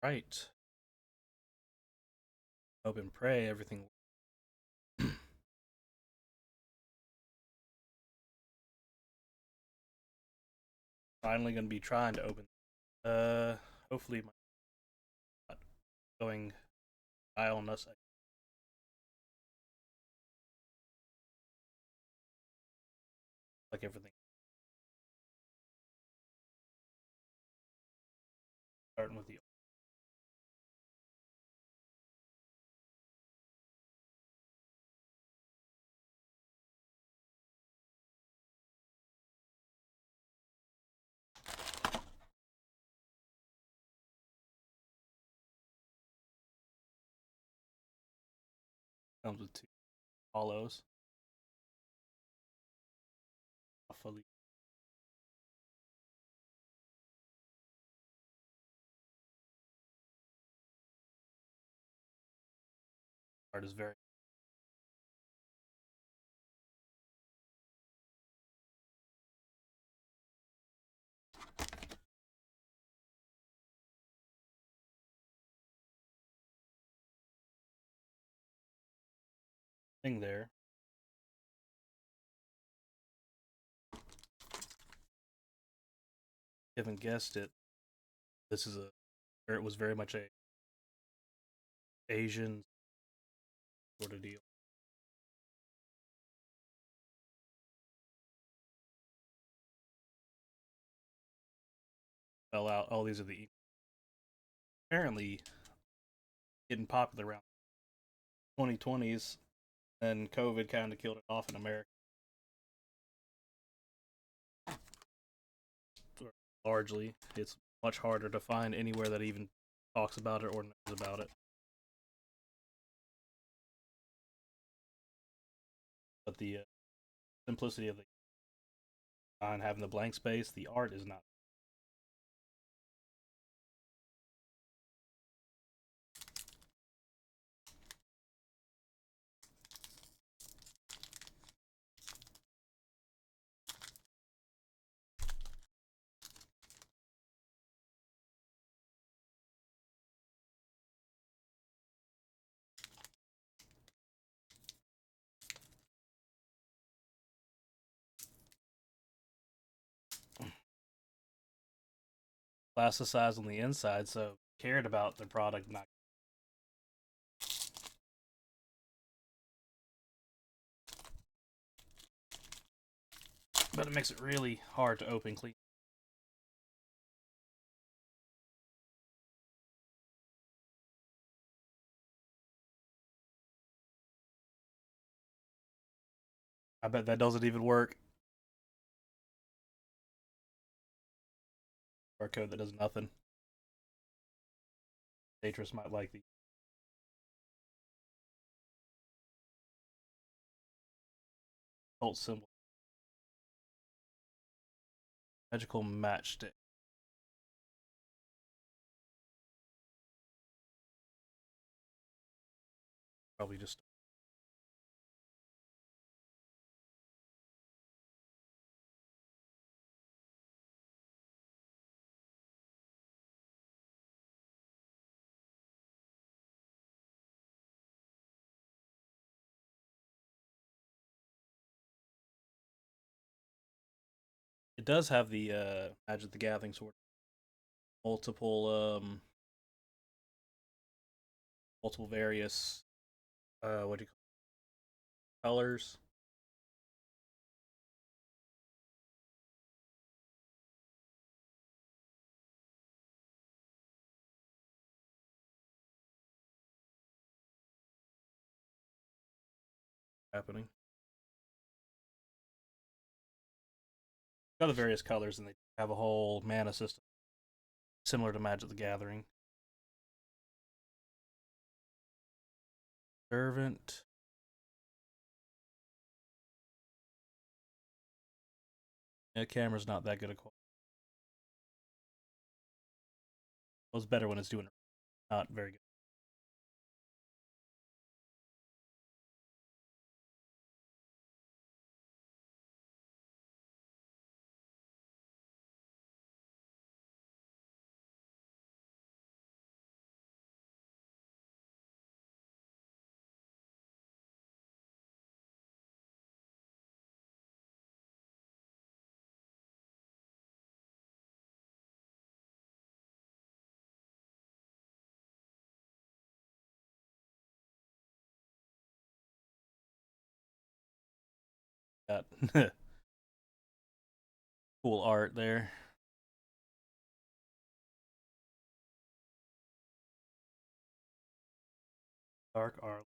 Right. Hope and pray everything. Finally going to be trying to open. Hopefully my not going eye on us. Like everything. Starting with the comes with two hollows. Fully art is very thing there. You haven't guessed it. This is a. It was very much a Asian sort of deal. Fell out. Oh, these are the apparently getting popular around 2020s, and COVID kind of killed it off in America. Largely, it's much harder to find anywhere that even talks about it or knows about it. But the simplicity of the design, having the blank space, the art is not. Plasticized on the inside, so cared about the product, not. But it makes it really hard to open clean. I bet that doesn't even work. Or code that does nothing. Datris might like the cult symbol. Magical matchstick. Probably just. It does have the Magic the Gathering sort of multiple multiple various what do you call it? Colors happening. Got the various colors, and they have a whole mana system similar to Magic the Gathering. Servant. Yeah, camera's not that good a quality. Well, it's better when it's doing it. Not very good. Got cool art there. Dark art.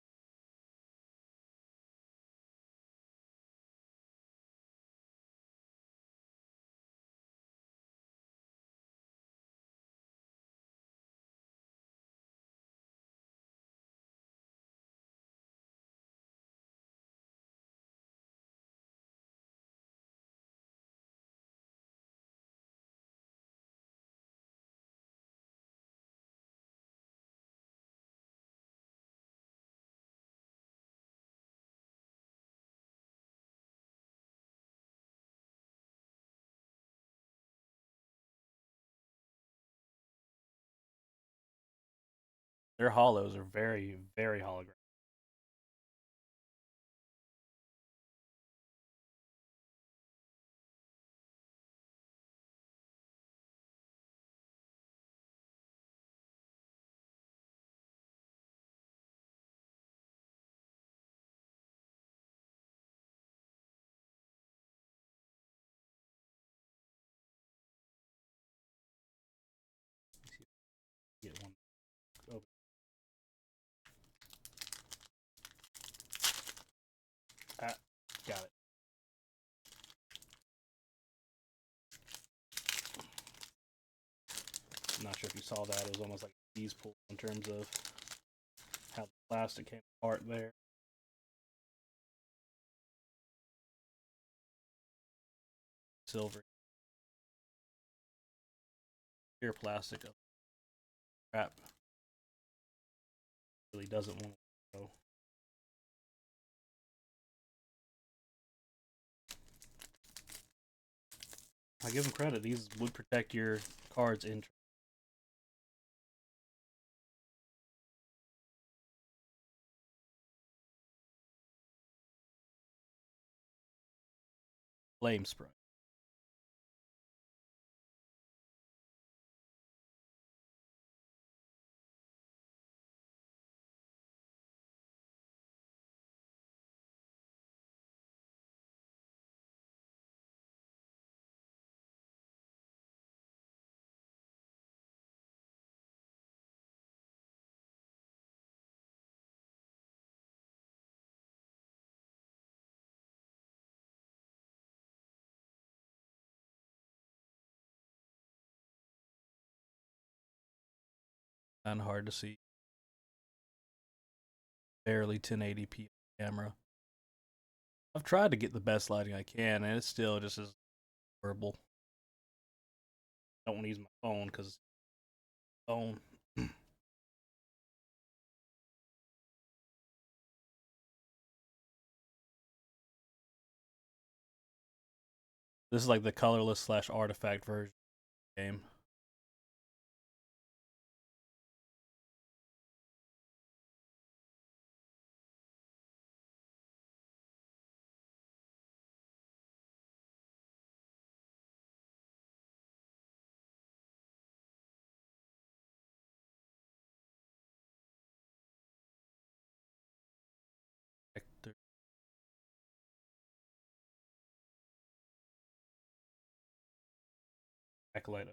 Their hollows are very, very holographic. Get one. Oh, ah, got it. I'm not sure if you saw that. It was almost like a tease pool in terms of how the plastic came apart there. Silver, clear plastic of crap really doesn't want to go. I give them credit. These would protect your cards in flame spray. Kind of hard to see. Barely 1080p camera. I've tried to get the best lighting I can, and it's still just as horrible. I don't want to use my phone because phone. This is like the colorless slash artifact version of the game. Backlight.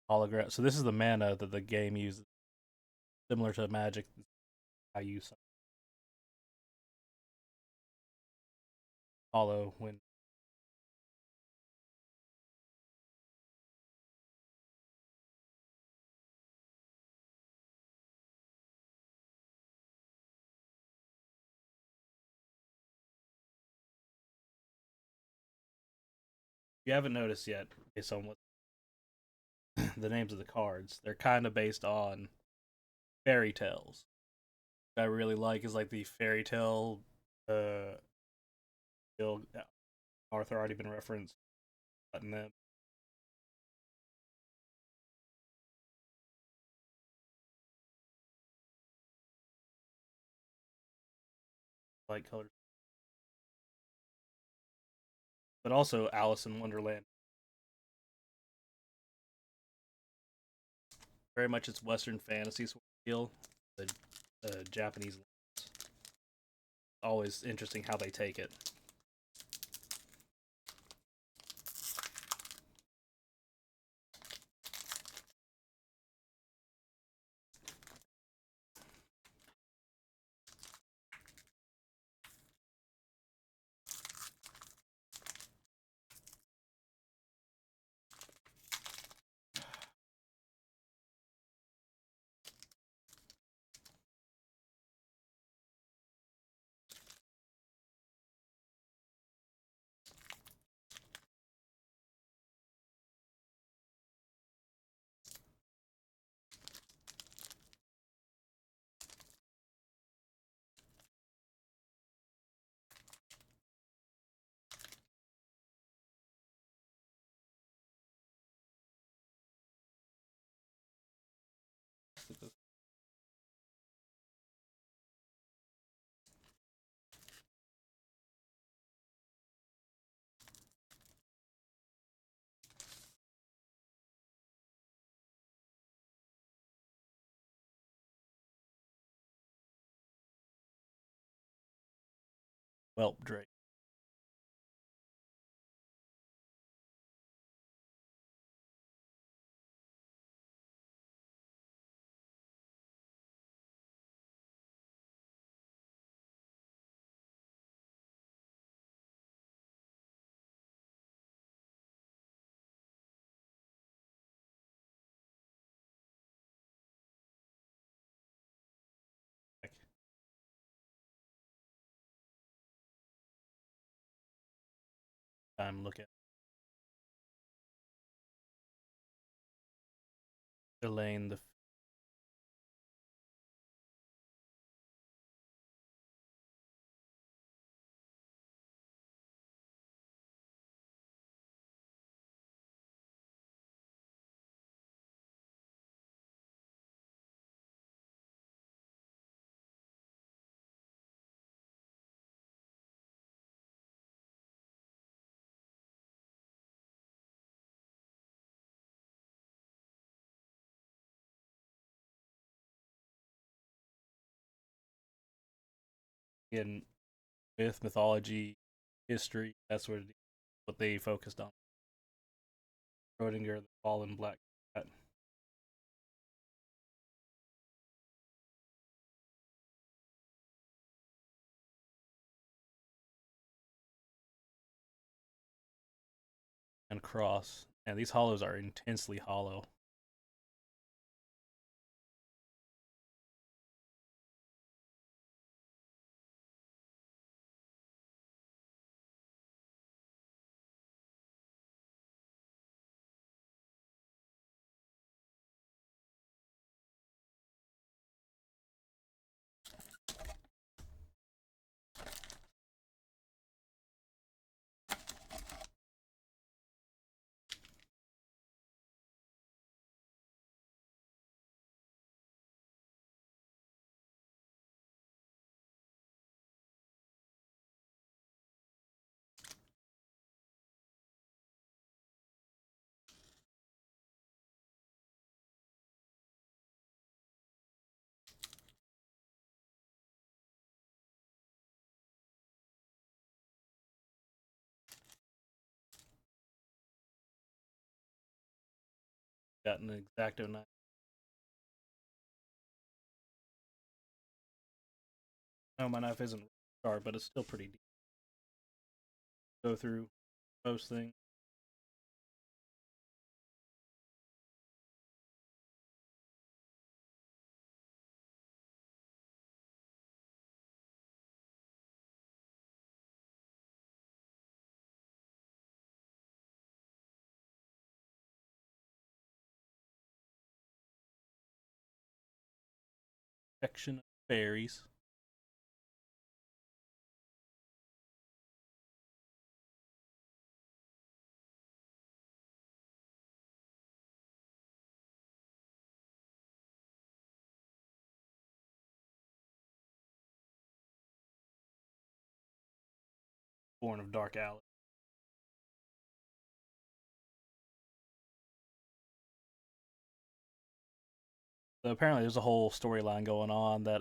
Hologram. So this is the mana that the game uses, similar to Magic. I use hollow when you haven't noticed yet, based on what the names of the cards, they're kind of based on fairy tales. What I really like is like the fairy tale uh Arthur already been referenced, button them. light colors, but also Alice in Wonderland. Very much it's Western fantasy sort of feel. The Japanese. Always interesting how they take it. Whelp Drake. I'm looking. Elaine the in myth, mythology, history. That's what they focused on. Schrodinger, the fallen black cat, and Cross. And these hollows are intensely hollow. Got an exacto knife. No, my knife isn't sharp, but it's still pretty deep. Go through most things. Section of fairies. born of Dark Alice. So apparently, there's a whole storyline going on that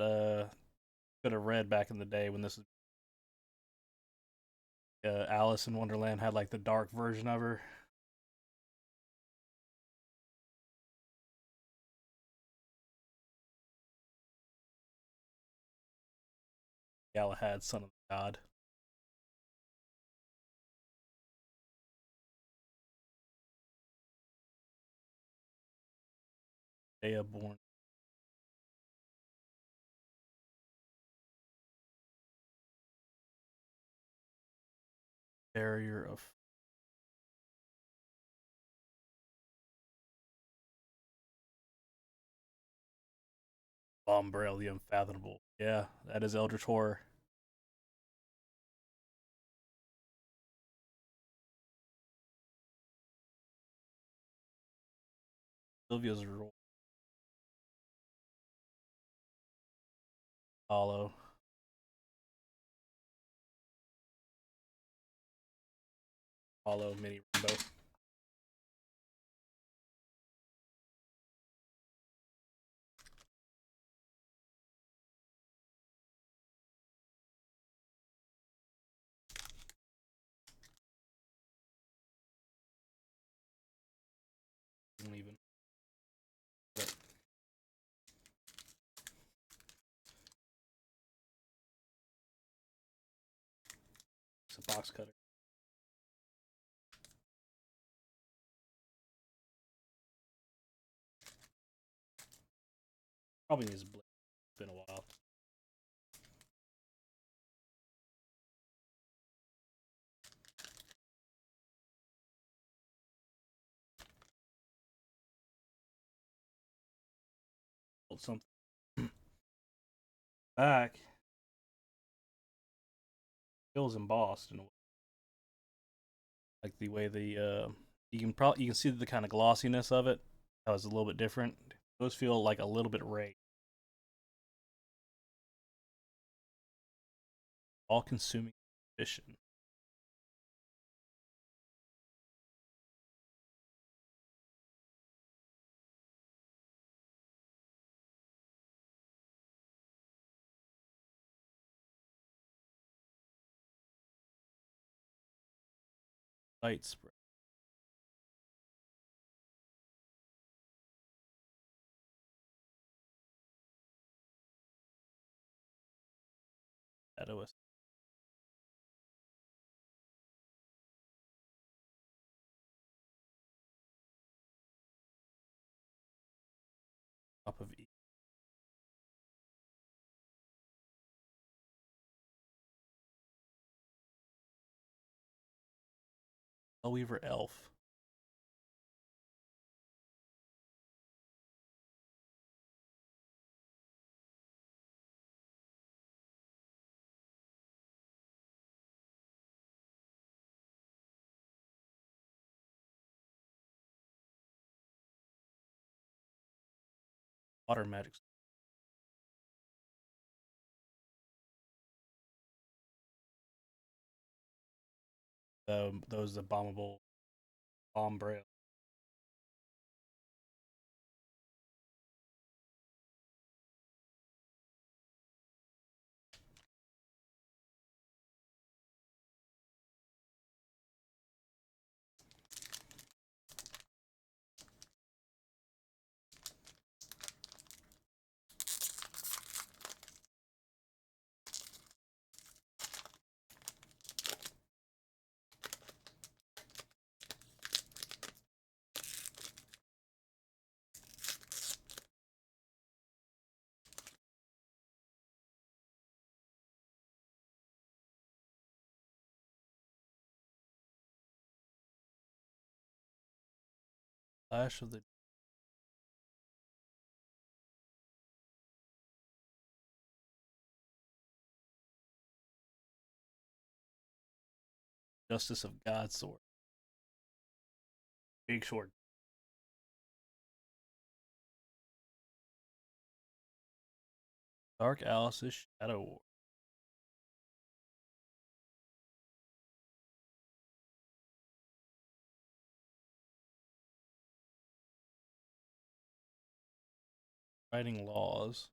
could have read back in the day when this Alice in Wonderland had like the dark version of her. Galahad, son of God. Dea born barrier of Bombrail the Unfathomable. Yeah, that is Eldritch Horror. Sylvia's Hollow. Hollow mini rainbow. Even. But it's a box cutter. Probably needs a blade. It's been a while. Hold something back. Feels embossed in a way. Like the way you can see the kind of glossiness of it. That was a little bit different. Those feel like a little bit raised. All consuming ambition. Light spread. Shadowist. Top of E. Weaver Elf. Water magic. Those abominable bomb braille. Flash of the Justice of God sword. Big sword. Dark Alice's Shadow War. Writing laws.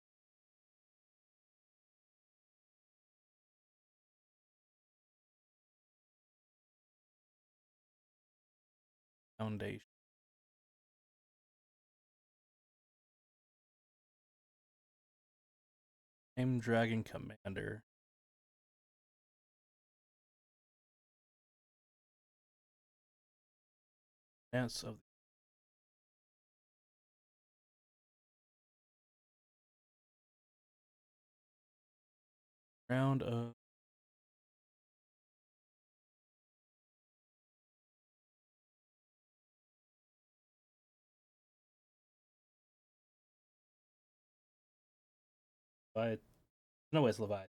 Foundation. Name Dragon Commander. Dance of round of Leviathan. No, it's Leviathan.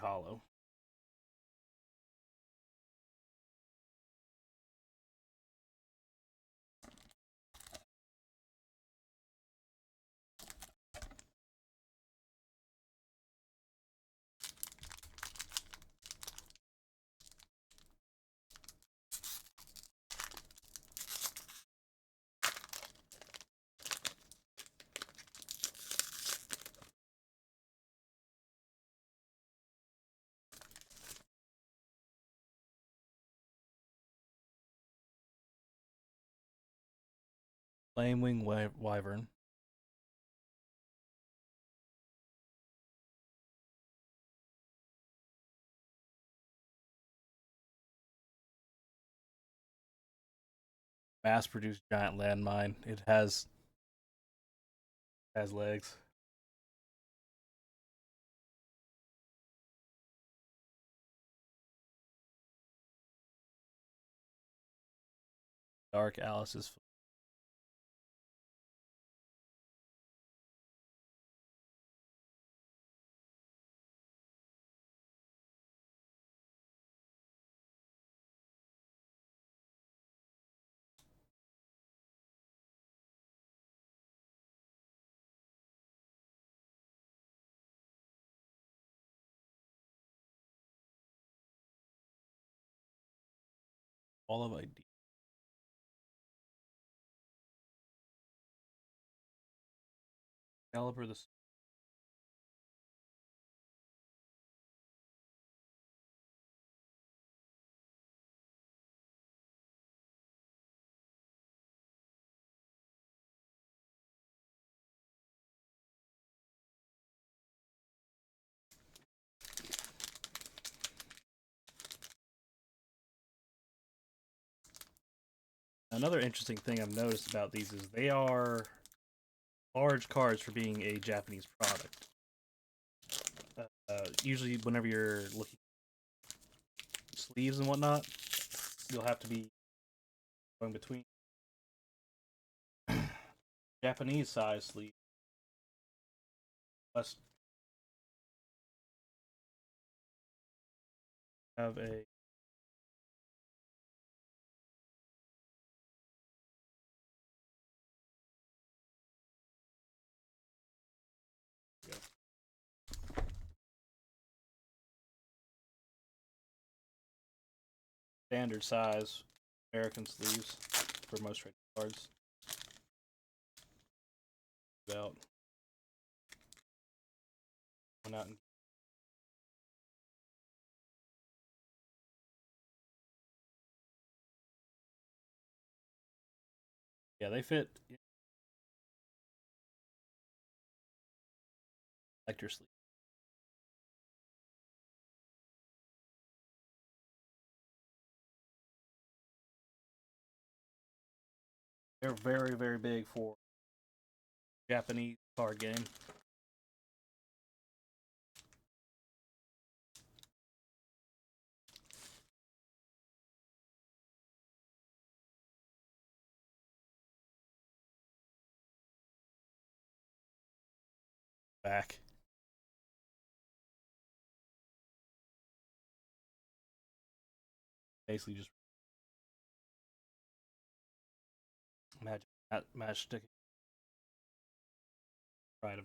Hollow. Flamewing Wyvern. Mass-produced giant landmine. It has legs. Dark Alice's. All of ID. Caliber the Another interesting thing I've noticed about these is they are large cards for being a Japanese product. Usually, whenever you're looking at sleeves and whatnot, you'll have to be going between Japanese size sleeves. Plus, have a standard size American sleeves for most trading cards. About went out and yeah, they fit like your sleeve. They're very, very big for Japanese card game. Back. basically just imagine that matchstick pride of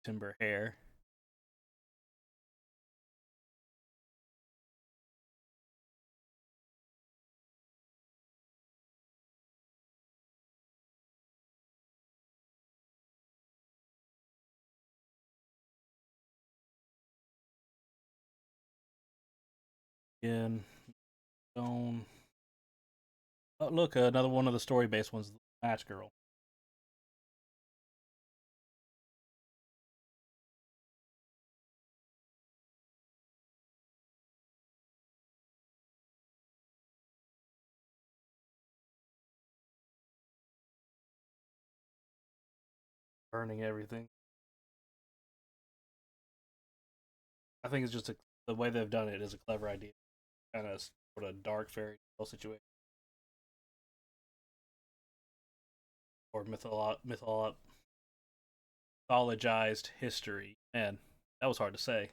timber hair. Again, stone. Oh, look, another one of the story-based ones, Match Girl. Burning everything. I think it's just the way they've done it is a clever idea. Kind of sort of dark fairy tale situation or mythologized history. Man, that was hard to say.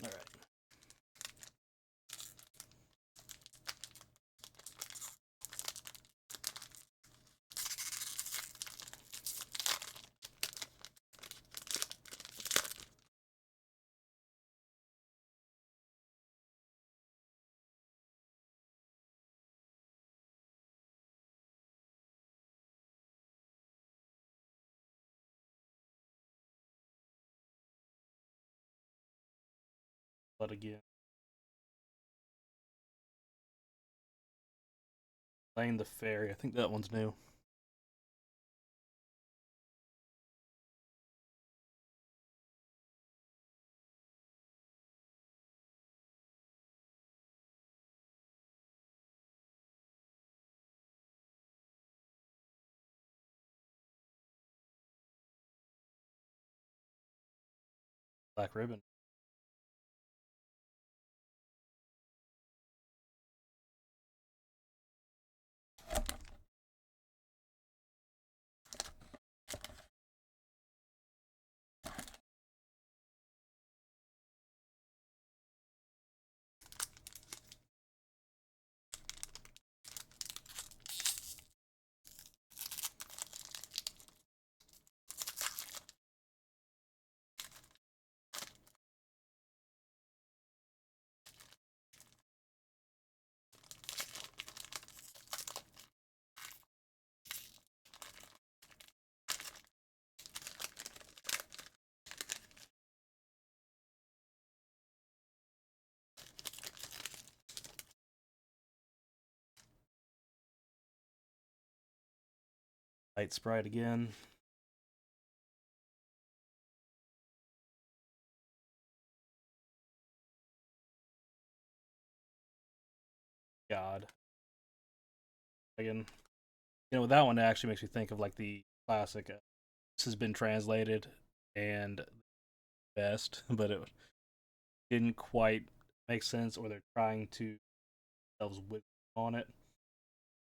All right. But again, playing the fairy. I think that one's new. Black Ribbon. Light Sprite again. God. Again, with that one, it actually makes me think of like the classic. This has been translated and best, but it didn't quite make sense, or they're trying to themselves whip on it.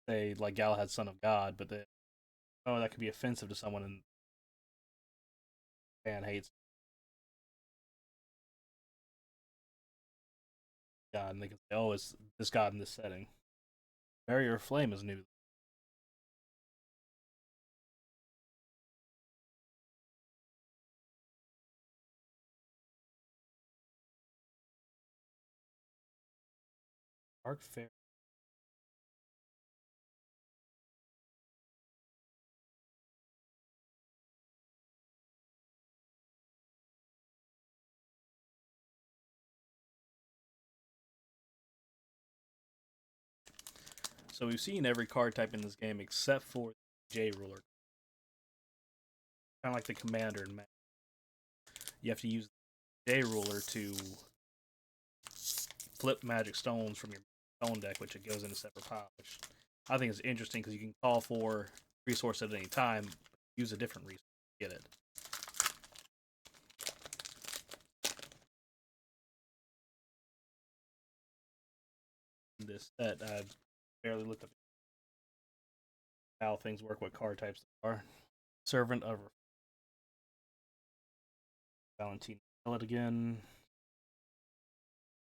Say like Galahad, son of God, but they that could be offensive to someone, and fan hates God, and they can say, "Oh, it's this God in this setting." Barrier of Flame is new. Dark Fair. So we've seen every card type in this game except for the J ruler, kind of like the commander in Magic. You have to use the J ruler to flip magic stones from your stone deck, which it goes in a separate pile, which I think is interesting because you can call for resource at any time, use a different resource to get it. In this set, I barely looked up how things work, what card types there are. Servant of Valentine. Tell it again.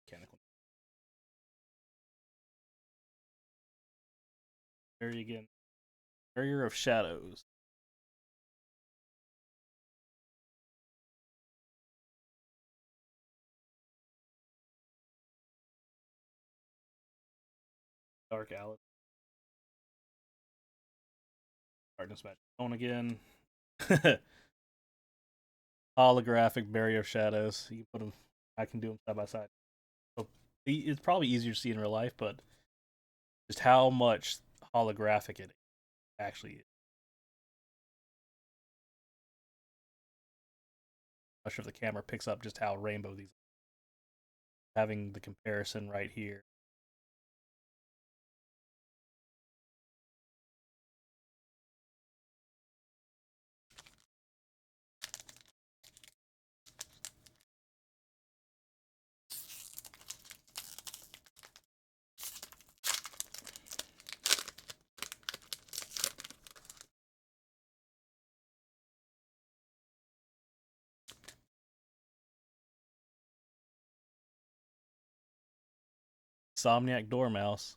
Mechanical. Barrier again. Barrier of Shadows. Dark Alice. Darkness Magic Stone again. Holographic Barrier of Shadows. You can put them. I can do them side by side. So it's probably easier to see in real life, but just how much holographic it actually is. I'm not sure if the camera picks up just how rainbow these are. Having the comparison right here. Somniac Dormouse.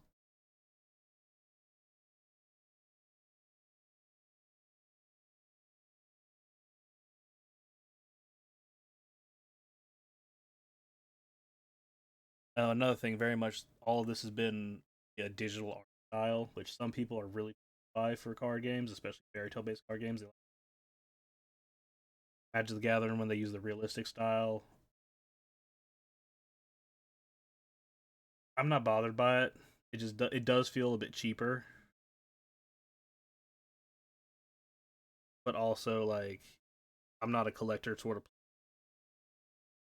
Another thing, very much all of this has been a digital art style, which some people are really by for card games, especially fairy tale based card games. They like Magic the Gathering when they use the realistic style. I'm not bothered by it. It does feel a bit cheaper, but also like I'm not a collector sort of.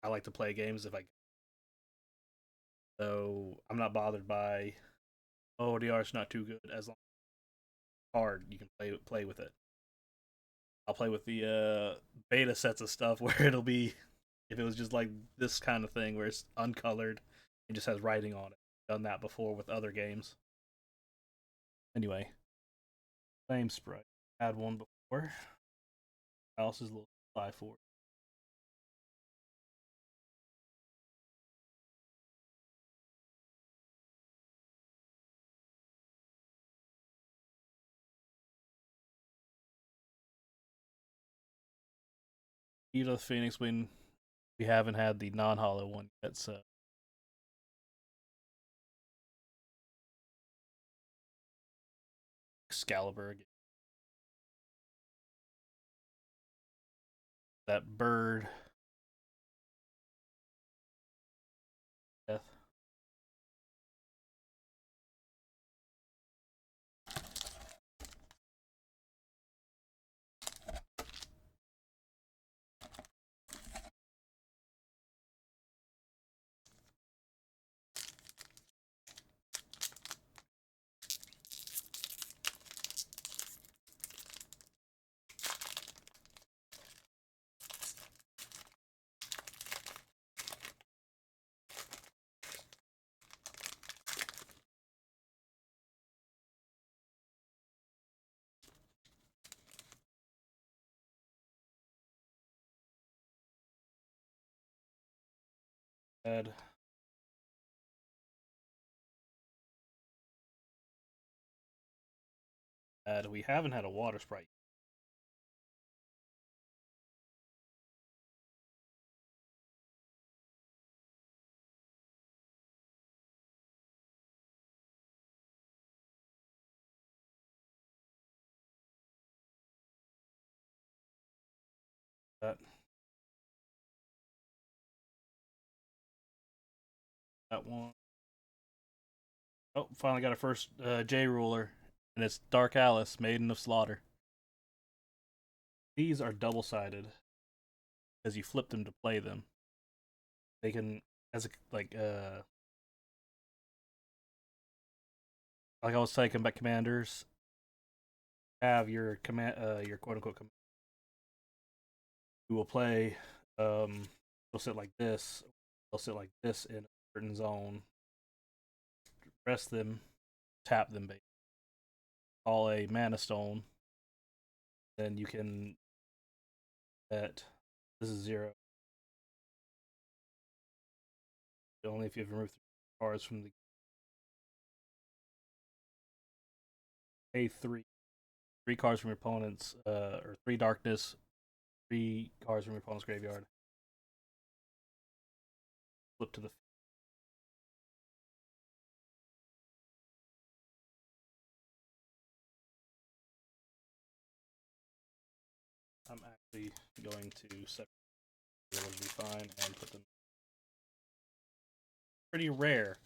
I like to play games if I so I'm not bothered by the art's not too good as long as hard you can play with it. I'll play with the beta sets of stuff where it'll be if it was just like this kind of thing where it's uncolored and just has writing on it. Done that before with other games. Anyway, same sprite. Had one before. House is a little 5-4. Eve of the Phoenix when we haven't had the non-hollow one yet, so Excalibur again. That bird death. Bad. Bad. We haven't had a water sprite. That that one. Oh, finally got our first J ruler, and it's Dark Alice, Maiden of Slaughter. These are double sided because you flip them to play them. They can, as a, like I was saying about commanders, have your quote unquote command. You will play. They'll sit like this. They'll sit like this in a certain zone. Press them, tap them, basically. Call a mana stone. Then you can bet this is 0. Only if you've removed 3 cards from the A3. 3 cards from your opponent's or 3 darkness, 3 cards from your opponent's graveyard. Flip to the I'm actually going to set will be fine and put them pretty rare.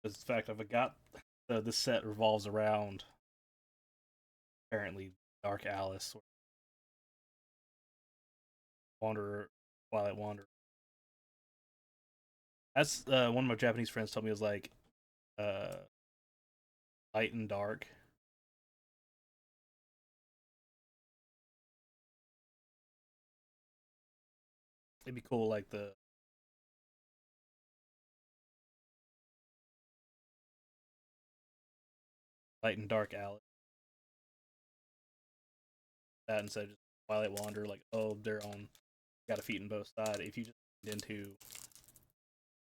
Because the fact I've got this set revolves around apparently Dark Alice, Wanderer, Twilight Wanderer. That's one of my Japanese friends told me it was like uh, light and dark. It'd be cool, like the light and dark Alice. That instead of just Twilight Wanderer, like oh they're on got a feet in both sides. If you just get into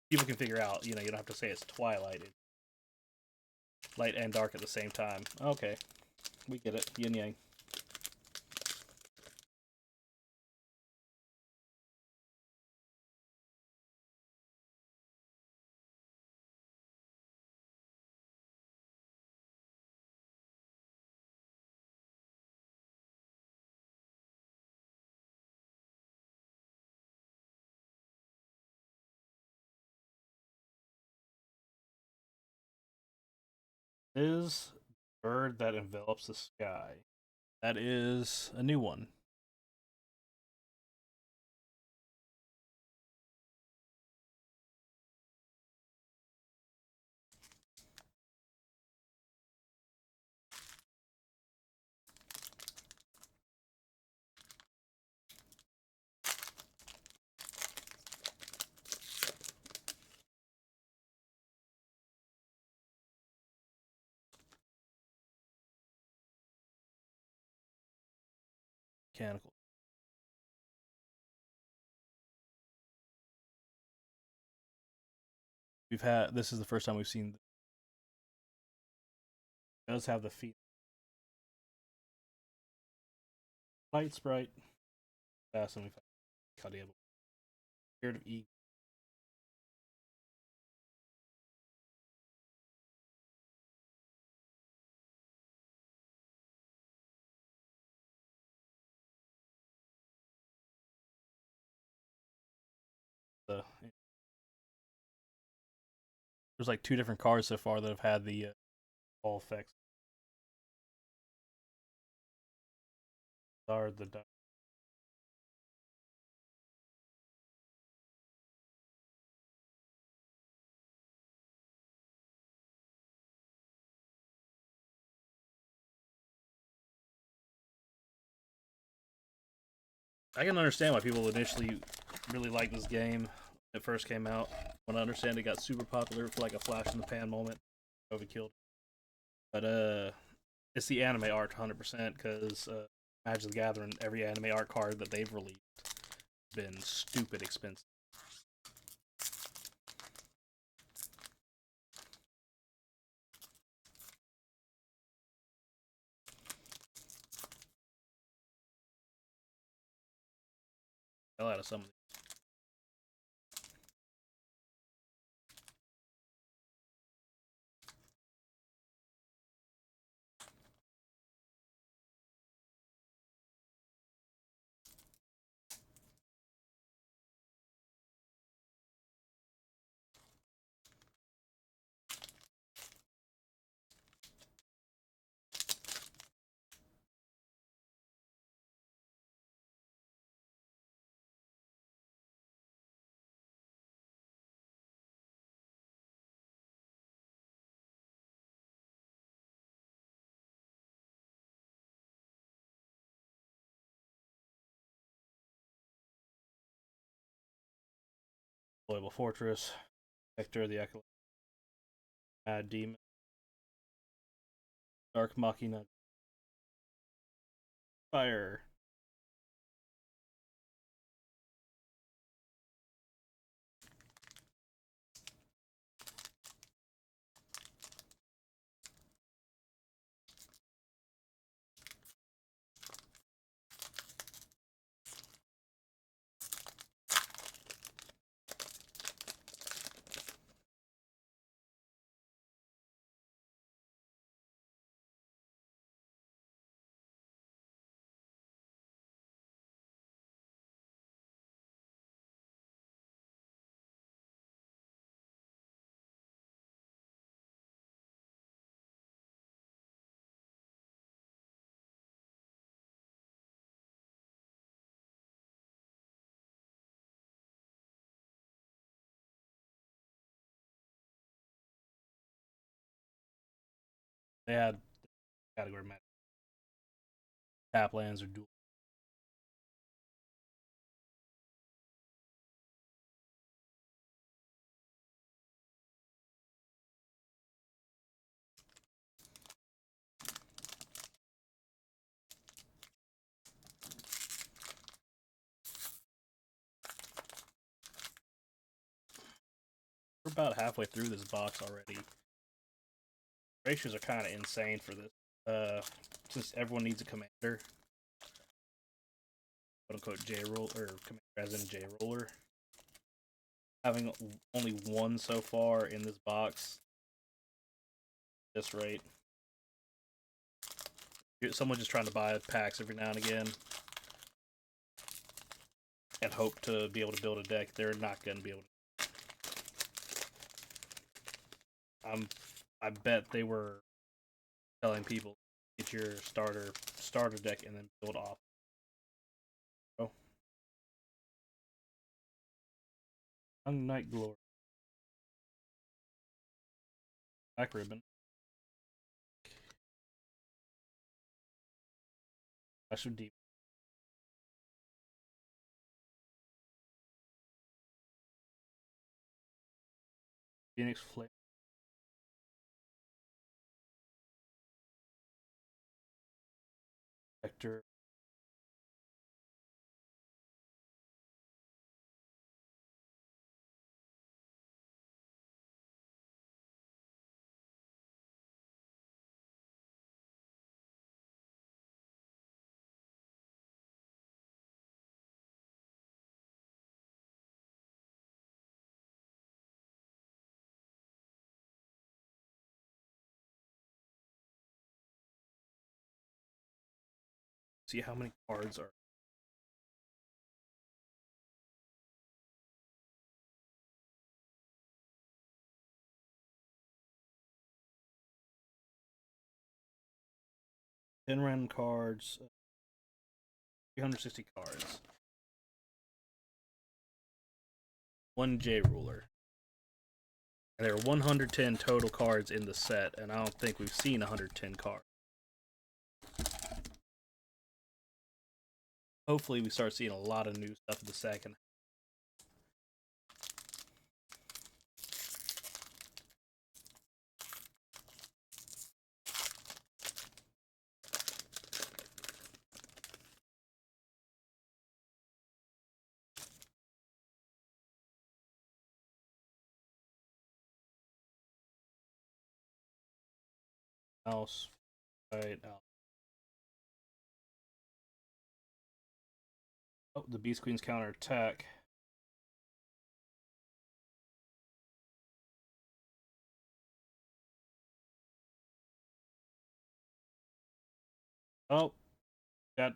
people can figure out, you don't have to say it's Twilight. It's light and dark at the same time. Okay, we get it. Yin yang. Is bird that envelops the sky. That is a new one. Mechanical. We've had this is the first time we've seen. It does have the feet. Light sprite. Fast and we've had Cadiable. Spirit of E. There's like 2 different cards so far that have had the all effects. Are the I can understand why people initially really liked this game when it first came out. When I understand it got super popular for like a flash in the pan moment, overkilled. But it's the anime art 100% because Magic the Gathering, every anime art card that they've released has been stupid expensive. Hell out of some of these. Loyal Fortress, Hector the Acolyte, Mad Demon, Dark Machina, Fire. They had category match. Tap lands or dual. We're about halfway through this box already. Ratios are kind of insane for this. Since everyone needs a commander, quote unquote J roll or commander as in J roller. Having only one so far in this box, at this rate. Someone just trying to buy packs every now and again and hope to be able to build a deck. They're not going to be able to. I bet they were telling people get your starter deck and then build off. Oh, Night Glory, Black Ribbon, Flash of Deep, Phoenix Flame, Vector, see how many cards are. Ten random cards, 360 cards, one J ruler. And there are 110 total cards in the set, and I don't think we've seen 110 cards. Hopefully, we start seeing a lot of new stuff in the second. Else, right now. Oh, the Beast Queen's counter attack. Oh, that.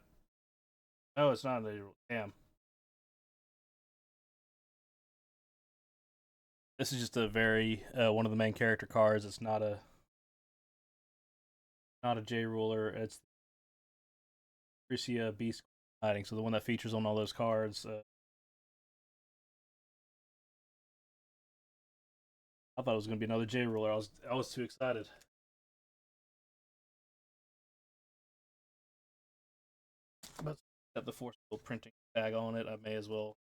No, it's not. Damn. This is just a very one of the main character cards. It's not a J ruler. It's Tricia Beast hiding. So the one that features on all those cards. I thought it was going to be another J ruler. I was too excited. But got the force printing tag on it. I may as well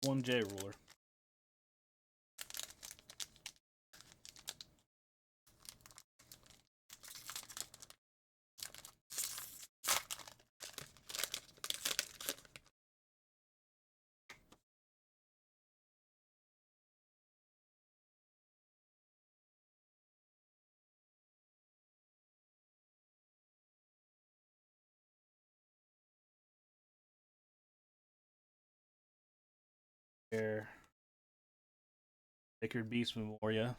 One J ruler. Here. Sacred Beast Memoria.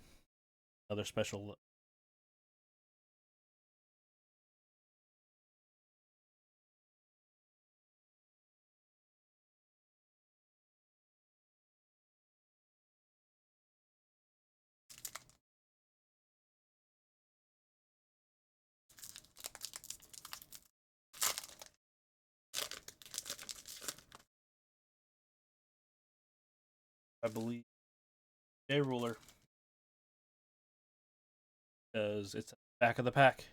Another special. I believe J ruler. Because it's back of the pack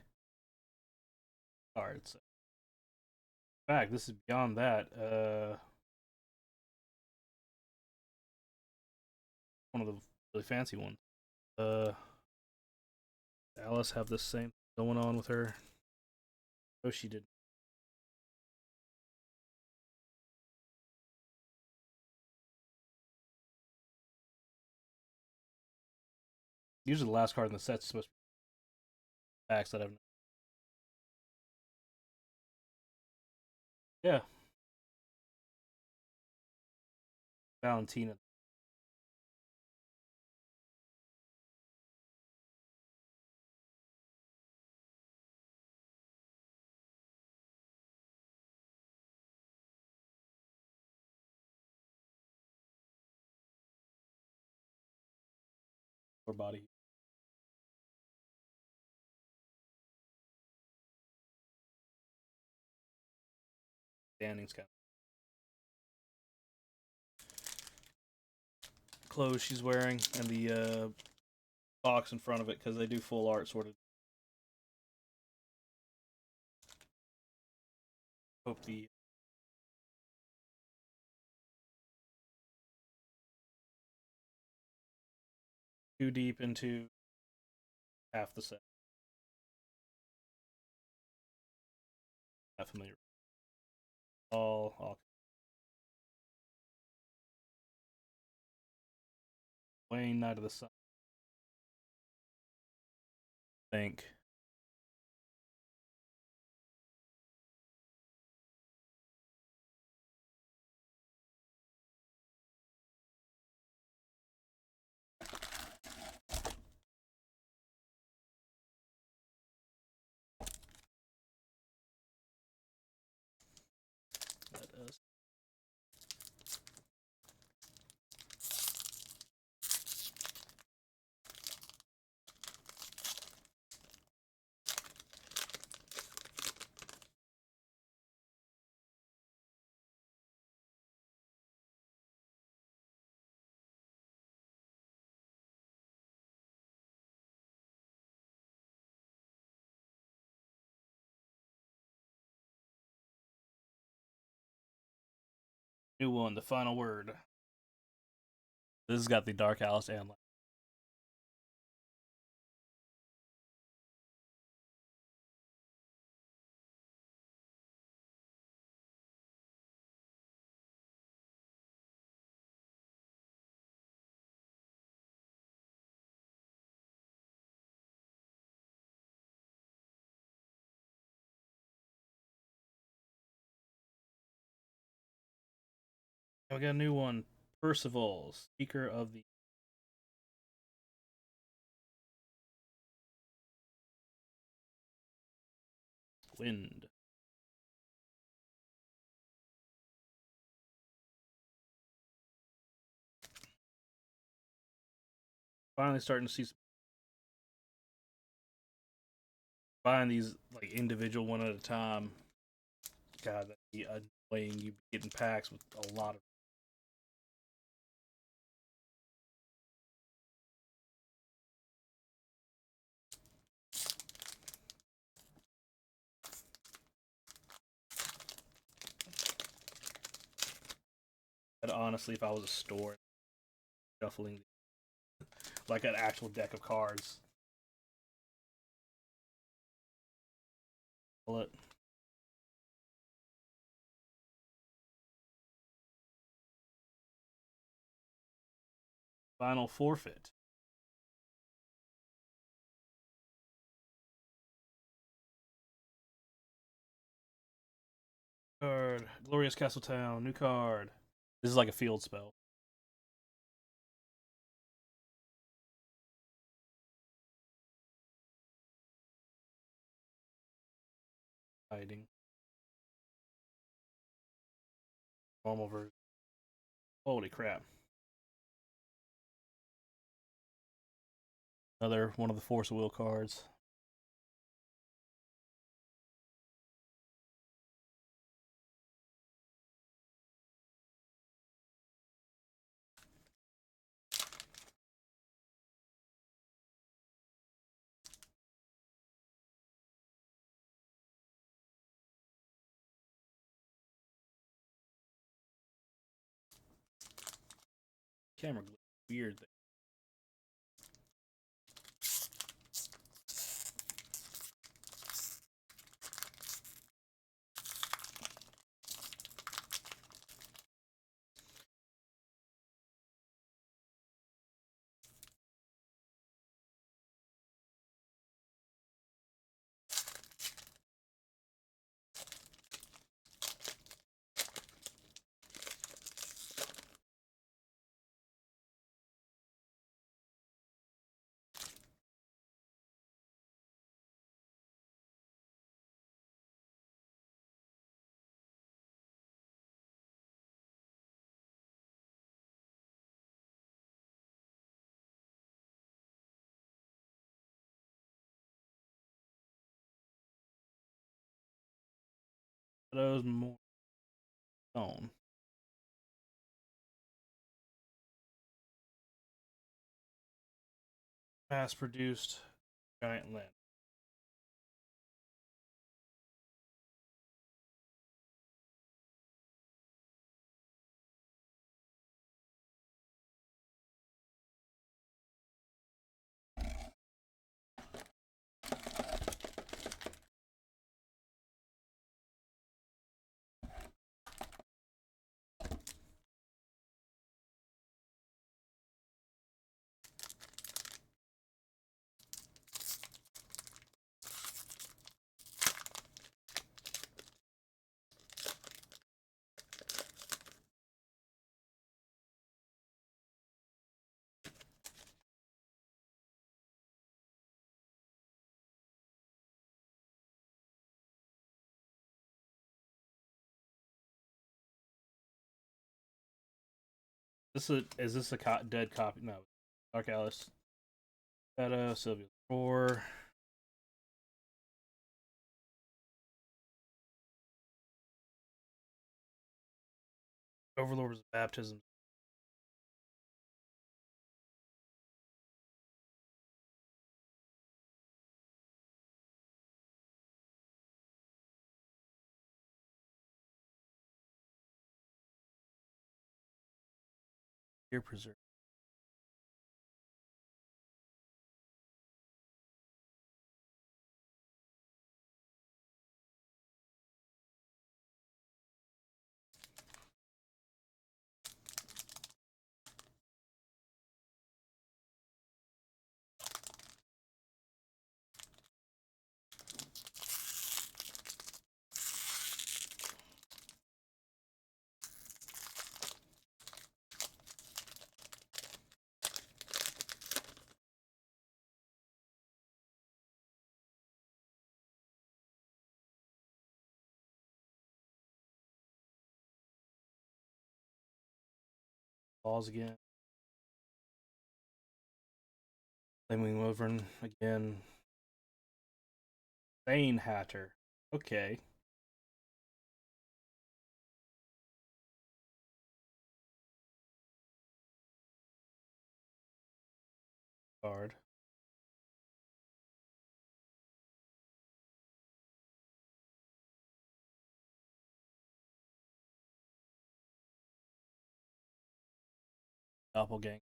cards. In fact, this is beyond that. One of the really fancy ones. Alice have the same going on with her? Oh, she did. Usually, the last card in the set's supposed to be packs that I've. Yeah, Valentina. Or body standings kind of clothes she's wearing, and the box in front of it because they do full art sort of. Hope the too deep into half the set. Not familiar. All Wayne Knight of the Sun. I think that is. New one, the final word. This has got the Dark Alice and we got a new one. Percival, Speaker of the Wind. Finally starting to see some, buying these like individual one at a time. God, that'd be annoying. You getting packs with a lot of. But honestly, if I was a store shuffling like an actual deck of cards, pull it. Final forfeit. Card. Glorious Castletown. New card. This is like a field spell. Hiding. Normal version. Holy crap. Another one of the Force of Will cards. Camera glitch. Weird thing. Those more stone. Mass produced giant lens. Is this a dead copy? No. Dark Alice. Shadow, Sylvia Roar. Overlord was baptism. Fear Preserve. Pause again. Flaming Wyvern again. Bane Hatter. Okay. Card. Doppelganger.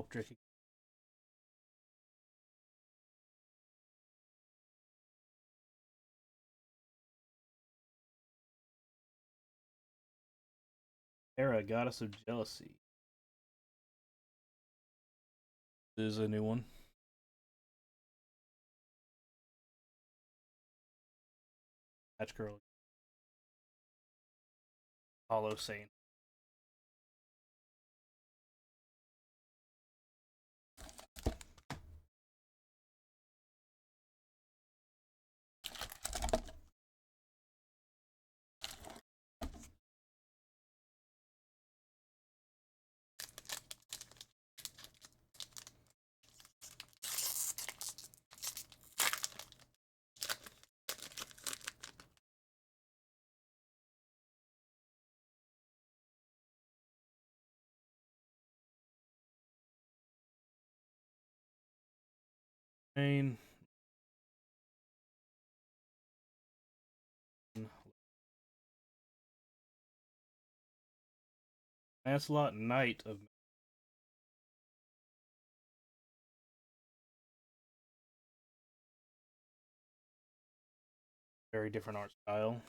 Electric. Hera, goddess of jealousy. This is a new one. Match girl. Hollow Saint. Main. Lancelot, Knight of very different art style.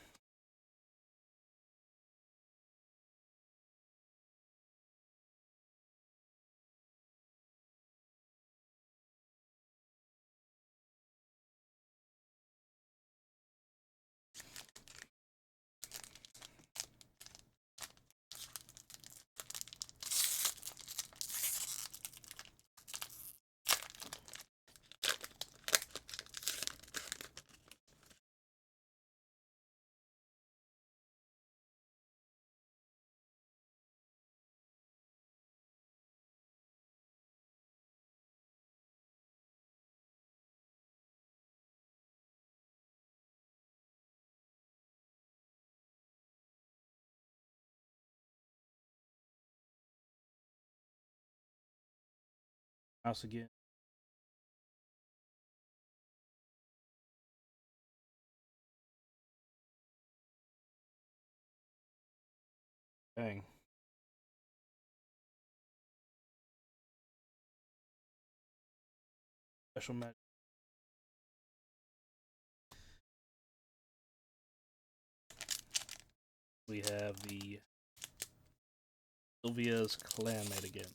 House again. Dang. Special match. We have the Sylvia's clanmate again.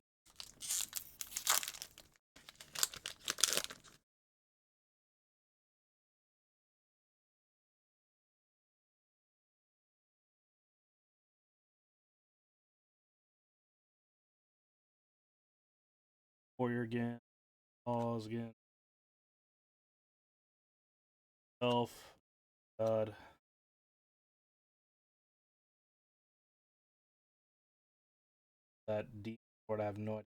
Warrior again. Pause again. Elf. God. That deep board, I have no idea.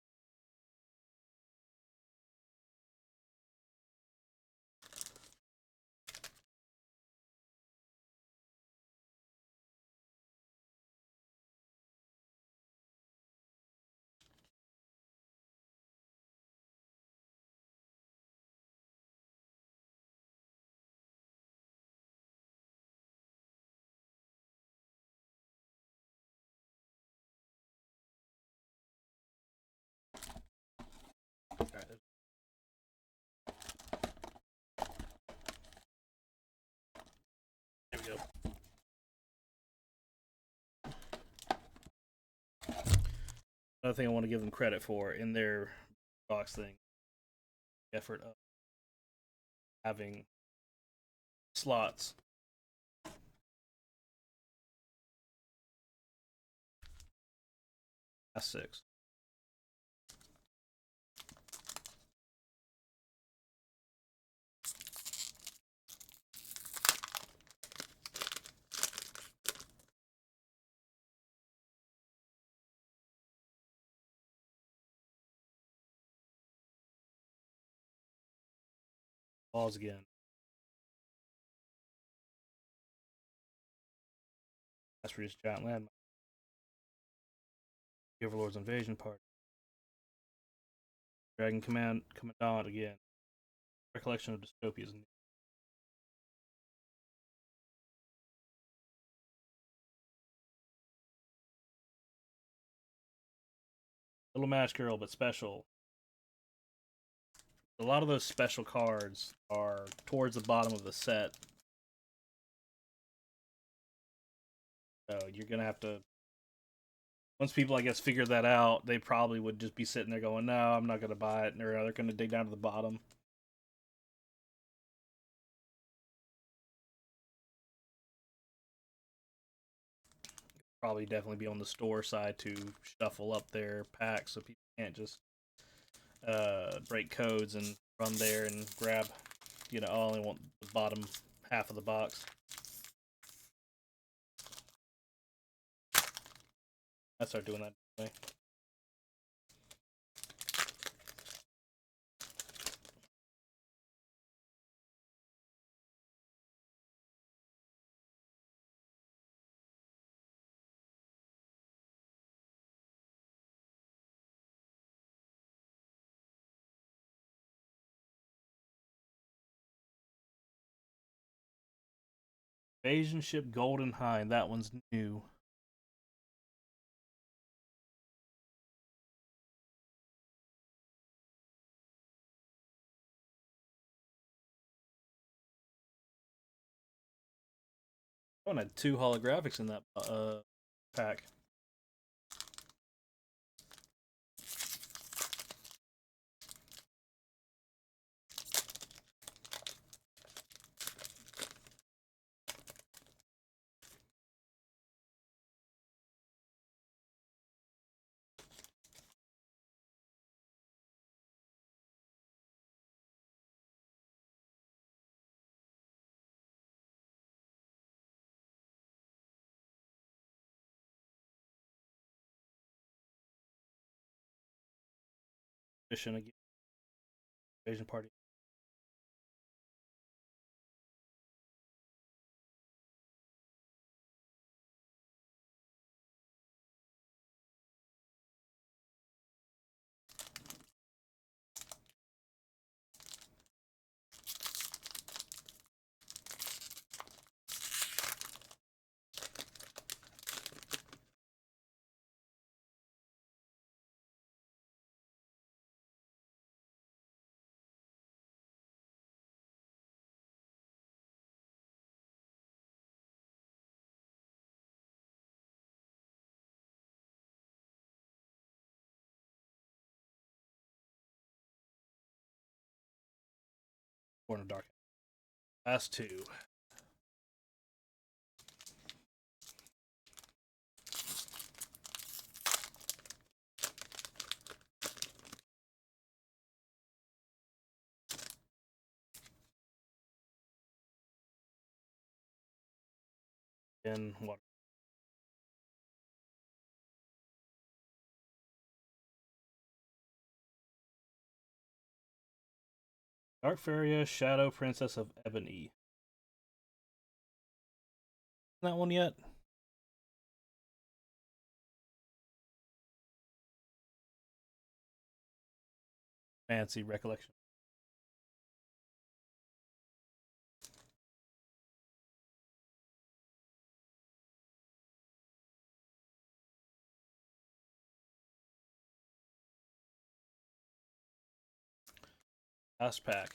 another thing I want to give them credit for in their box thing. Effort of having slots. That's 6. Balls again. That's for this giant landmine. Overlord's invasion party. Dragon Commandant again. Recollection of dystopias. Little Match Girl, but special. A lot of those special cards are towards the bottom of the set. So you're going to have to... Once people, I guess, figure that out, they probably would just be sitting there going, no, I'm not going to buy it. Or they're going to dig down to the bottom. Probably definitely be on the store side to shuffle up their packs so people can't just break codes and run there and grab, you know, I only want the bottom half of the box. I start doing that anyway. Invasion Ship Golden Hind, that one's new. I only had 2 holographics in that pack. Fishing again. Invasion Party. Born of Dark. Last 2. And water. Dark Faria, Shadow Princess of Ebony. That one yet? Fancy Recollection. Last pack.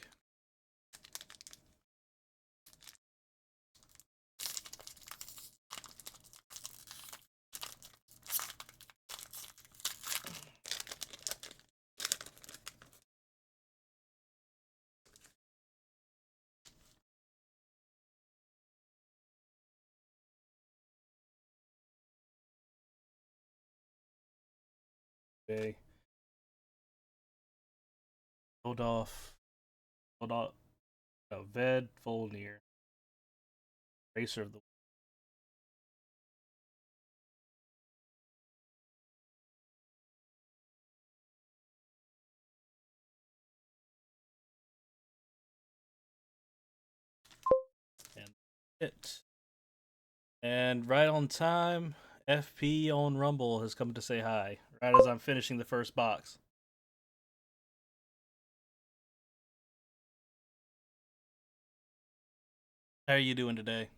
Okay. Hold off. Hold off. Ved Volnir. Racer of the and it. And right on time, FP on Rumble has come to say hi. Right as I'm finishing the first box. How are you doing today?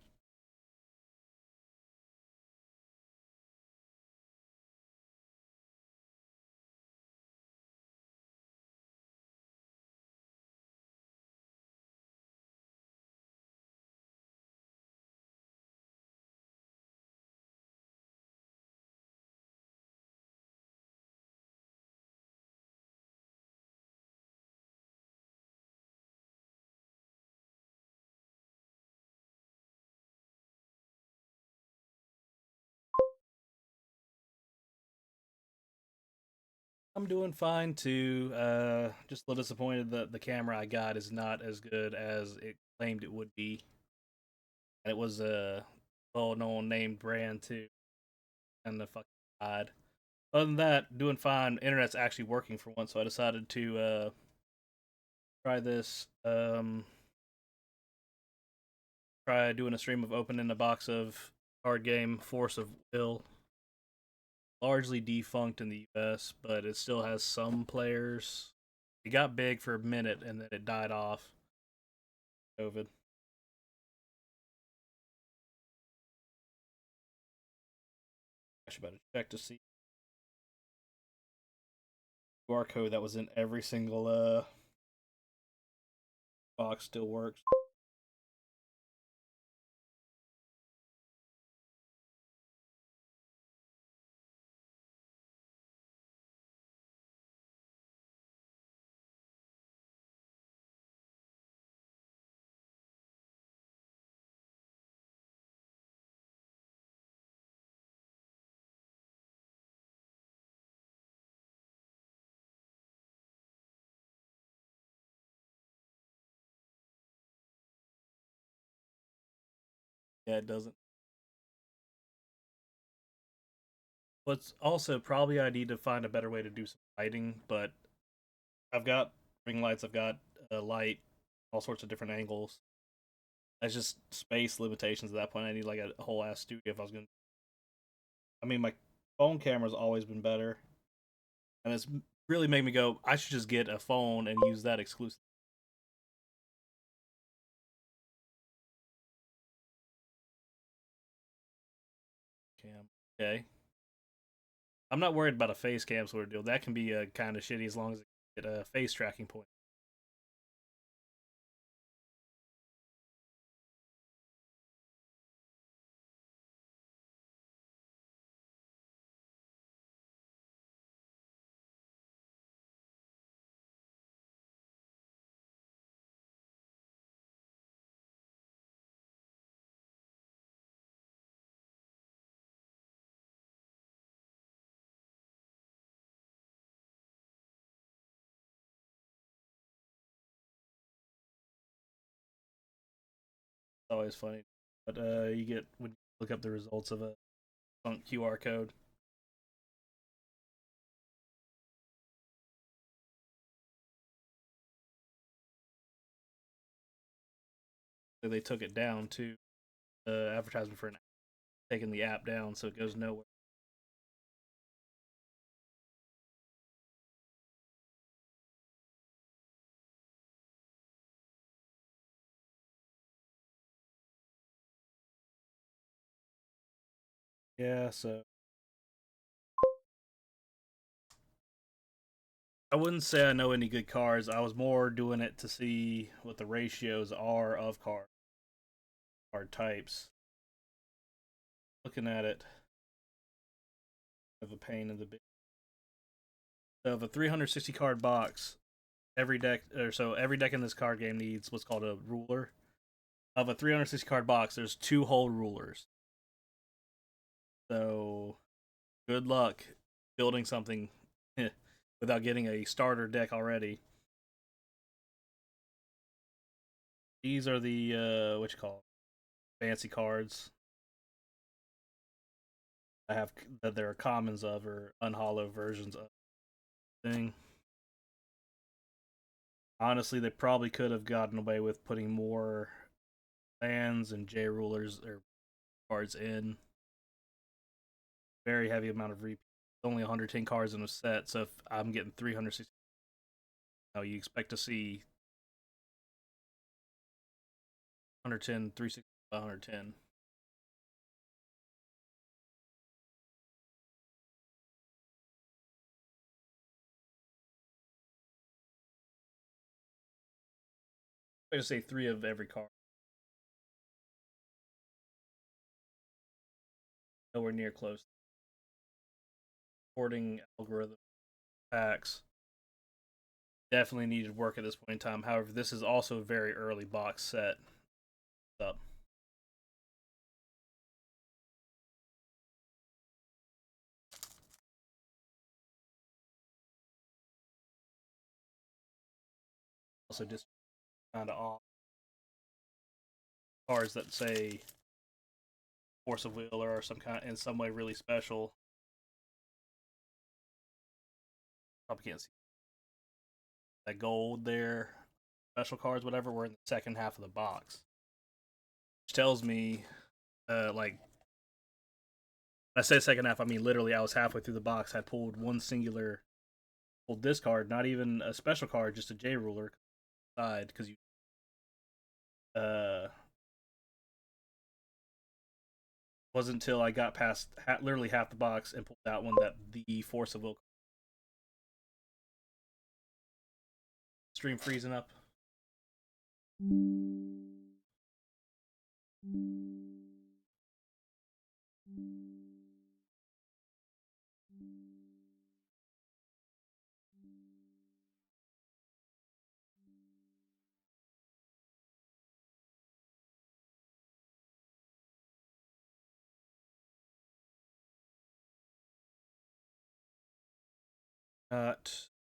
I'm doing fine too. Just a little disappointed that the camera I got is not as good as it claimed it would be. And it was a well-known name brand too, and the fucking odd. Other than that, doing fine. Internet's actually working for once, so I decided to try this. Try doing a stream of opening a box of card game Force of Will. Largely defunct in the US, but it still has some players. It got big for a minute and then it died off. COVID. I should better check to see QR code that was in every single box still works. Yeah, it doesn't. But also probably I need to find a better way to do some lighting. But I've got ring lights, I've got a light, all sorts of different angles. That's just space limitations at that point. I need like a whole ass studio if I was gonna. I mean, my phone camera's always been better, and it's really made me go. I should just get a phone and use that exclusively. Cam. Okay. I'm not worried about a face cam sort of deal. That can be kind of shitty as long as it get a face tracking point. It's always funny. But you get when you look up the results of a QR code. So they took it down to the advertisement for taking the app down, so it goes nowhere. Yeah, so I wouldn't say I know any good cars. I was more doing it to see what the ratios are of card types. Looking at it, of a pain in the bit. So of a 360 card box, every deck or so every deck in this card game needs what's called a ruler. Of a 360 card box, there's two whole rulers. So good luck building something without getting a starter deck already. These are the what you call it? Fancy cards. I have that there are commons of or unhollow versions of thing. Honestly, they probably could have gotten away with putting more lands and J rulers or cards in. Very heavy amount of repeat. Only 110 cards in a set, so if I'm getting 360, you expect to see 110, 360, 110. I just say 3 of every card. Nowhere near close. Porting algorithm packs definitely needed work at this point in time. However, this is also a very early box set. Up. Also, just kind of off cards that say Force of Will or are some kind in some way really special. Probably can't see that gold there. Special cards, whatever, were in the second half of the box, which tells me, like, when I say second half, I mean literally I was halfway through the box. I pulled one singular, pulled this card, not even a special card, just a J ruler side because you wasn't until I got past literally half the box and pulled that one that the Force of Will stream freezing up.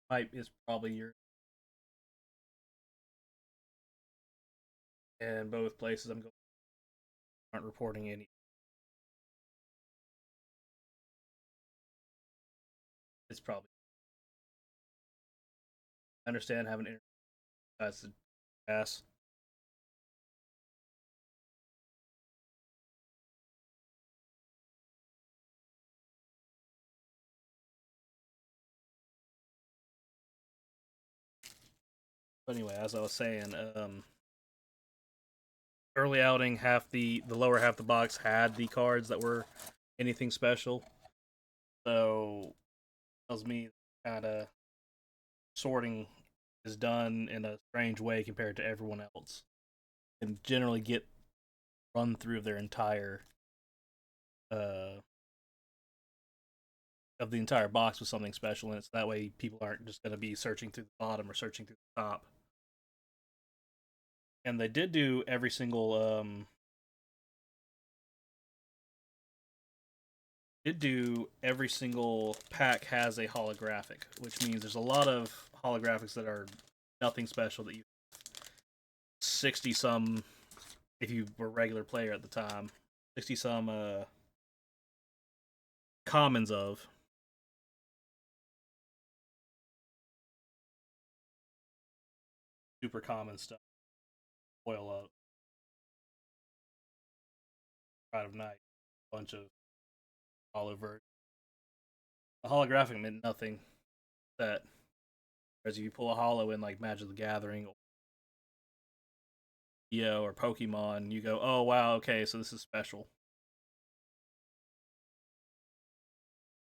Pipe is probably your in both places. I'm going aren't reporting any. It's probably I understand having internet that's the ass. But anyway, as I was saying, early outing, half the lower half of the box had the cards that were anything special. So tells me kind of sorting is done in a strange way compared to everyone else, and generally get run through of their entire uh of the entire box with something special in it. So that way people aren't just going to be searching through the bottom or searching through the top. And they did do every single pack has a holographic, which means there's a lot of holographics that are nothing special that you 60 some if you were a regular player at the time, 60 some commons of super common stuff. Oil up, Pride of Night, a bunch of hollow the holographic meant nothing. That whereas if you pull a hollow in like Magic the Gathering or or Pokemon, you go, oh wow, okay, so this is special.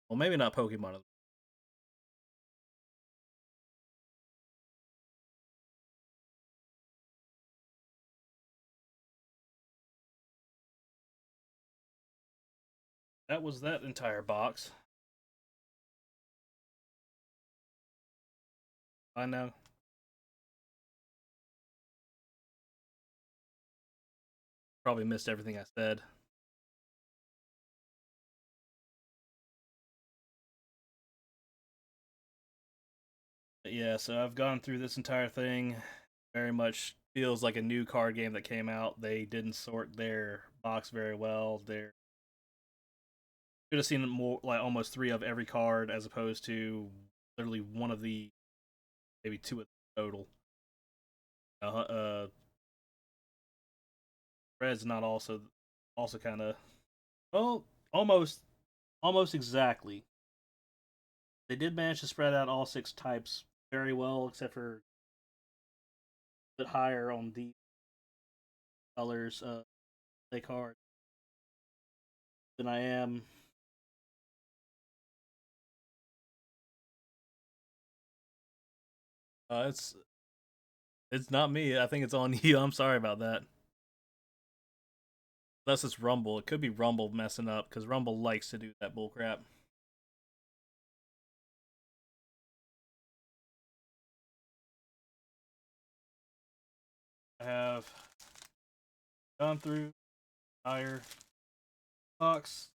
Well, maybe not Pokemon. That was that entire box. I know. Probably missed everything I said. Yeah, so I've gone through this entire thing. Very much feels like a new card game that came out. They didn't sort their box very well. They should have seen more, like almost three of every card, as opposed to literally one of the maybe two of the total. Red's not also kind of, well, almost exactly. They did manage to spread out all six types very well, except for a bit higher on the colors play card than I am. It's not me. I think it's on you. I'm sorry about that. Unless it's Rumble, it could be Rumble messing up because Rumble likes to do that bullcrap. I have gone through entire box.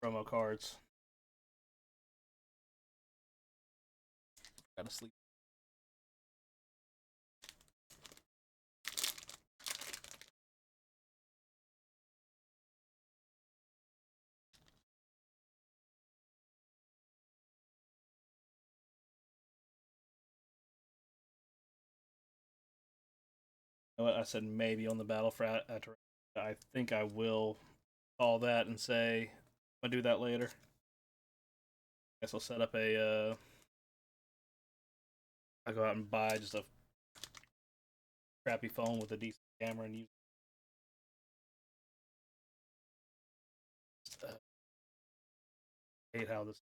Promo cards. Gotta sleep. You know what? I said maybe on the battle for Ataranta. I think I will call that and say I'll do that later. Guess I'll set up a. I'll go out and buy just a crappy phone with a decent camera and use. Uh, hate how this.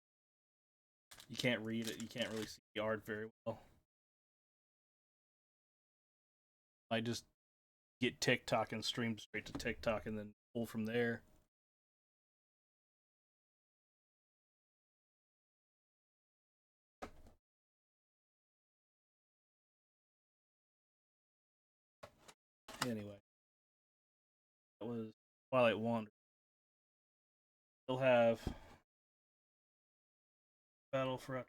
You can't read it. You can't really see the art very well. I just get TikTok and stream straight to TikTok and then pull from there. Anyway, that was Twilight Wander. Still have Battle for.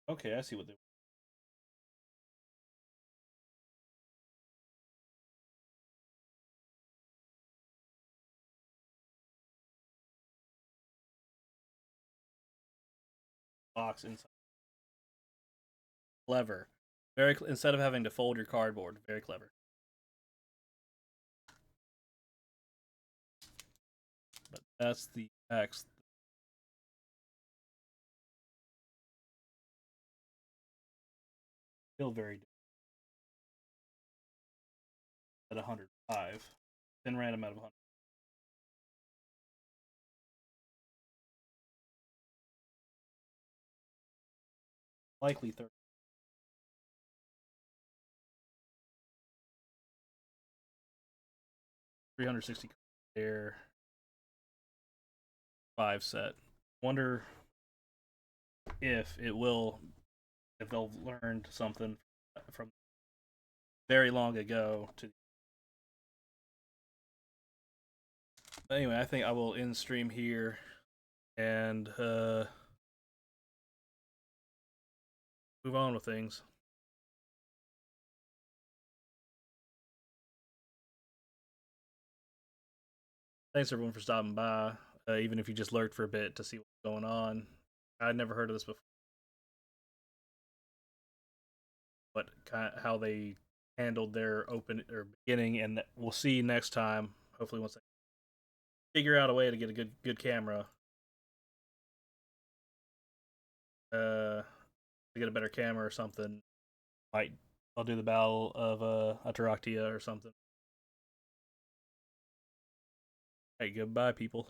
Okay, I see what they. Box inside. Clever. Very instead of having to fold your cardboard, very clever. But that's the X. Still very at 105. Then random out of 100. Likely 30. 360 there. 5 set. Wonder if it will, if they'll learned something from very long ago to. But anyway, I think I will end stream here and move on with things. Thanks everyone for stopping by, even if you just lurked for a bit to see what's going on. I'd never heard of this before. But kind of how they handled their open or beginning, and we'll see next time. Hopefully, once they figure out a way to get a good camera, to get a better camera or something, might I'll do the Battle of Ataraktia or something. Hey, goodbye, people.